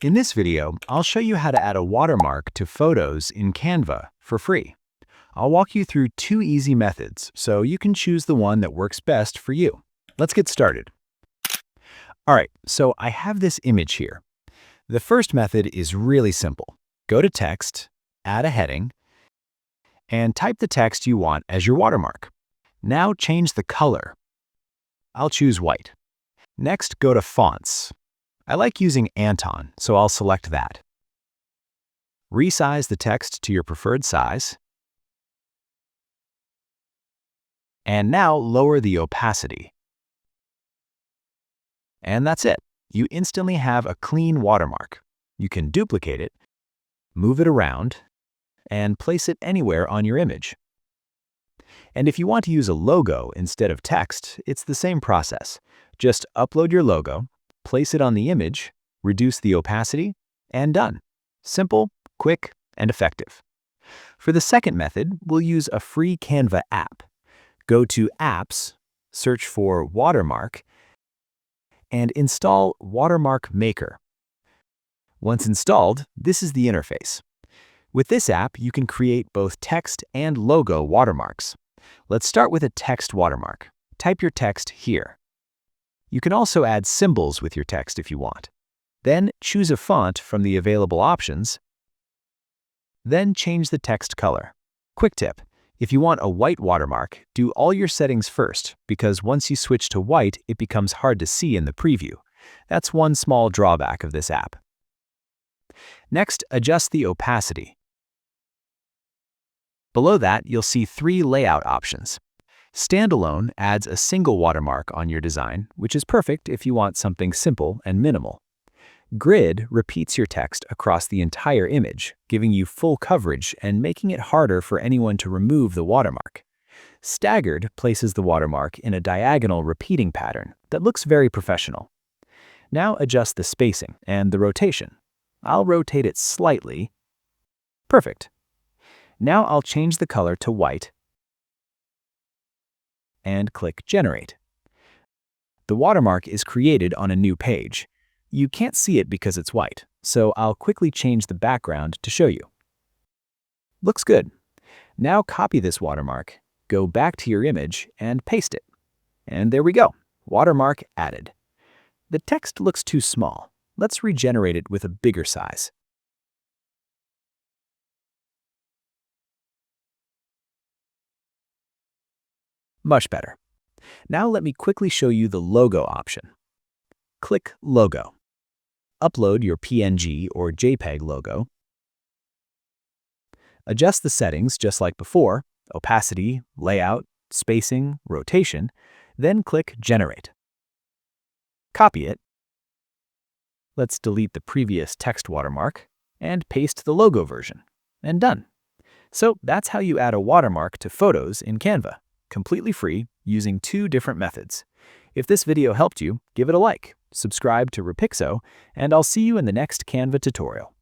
In this video, I'll show you how to add a watermark to photos in Canva for free. I'll walk you through two easy methods, so you can choose the one that works best for you. Let's get started. All right, so I have this image here. The first method is really simple. Go to Text, add a heading, and type the text you want as your watermark. Now change the color. I'll choose white. Next, go to Fonts. I like using Anton, so I'll select that. Resize the text to your preferred size. And now lower the opacity. And that's it. You instantly have a clean watermark. You can duplicate it, move it around, and place it anywhere on your image. And if you want to use a logo instead of text, it's the same process. Just upload your logo, place it on the image, reduce the opacity, and done. Simple, quick, and effective. For the second method, we'll use a free Canva app. Go to Apps, search for Watermark, and install Watermark Maker. Once installed, this is the interface. With this app, you can create both text and logo watermarks. Let's start with a text watermark. Type your text here. You can also add symbols with your text if you want. Then choose a font from the available options. Then change the text color. Quick tip: if you want a white watermark, do all your settings first, because once you switch to white, it becomes hard to see in the preview. That's one small drawback of this app. Next, adjust the opacity. Below that, you'll see three layout options. Standalone adds a single watermark on your design, which is perfect if you want something simple and minimal. Grid repeats your text across the entire image, giving you full coverage and making it harder for anyone to remove the watermark. Staggered places the watermark in a diagonal repeating pattern that looks very professional. Now adjust the spacing and the rotation. I'll rotate it slightly. Perfect. Now I'll change the color to white and click Generate. The watermark is created on a new page. You can't see it because it's white, so I'll quickly change the background to show you. Looks good. Now copy this watermark, go back to your image, and paste it. And there we go. Watermark added. The text looks too small. Let's regenerate it with a bigger size. Much better. Now let me quickly show you the logo option. Click Logo. Upload your PNG or JPEG logo. Adjust the settings just like before: opacity, layout, spacing, rotation, then click Generate. Copy it. Let's delete the previous text watermark and paste the logo version, and done. So that's how you add a watermark to photos in Canva, completely free, using two different methods. If this video helped you, give it a like, subscribe to Repixo, and I'll see you in the next Canva tutorial.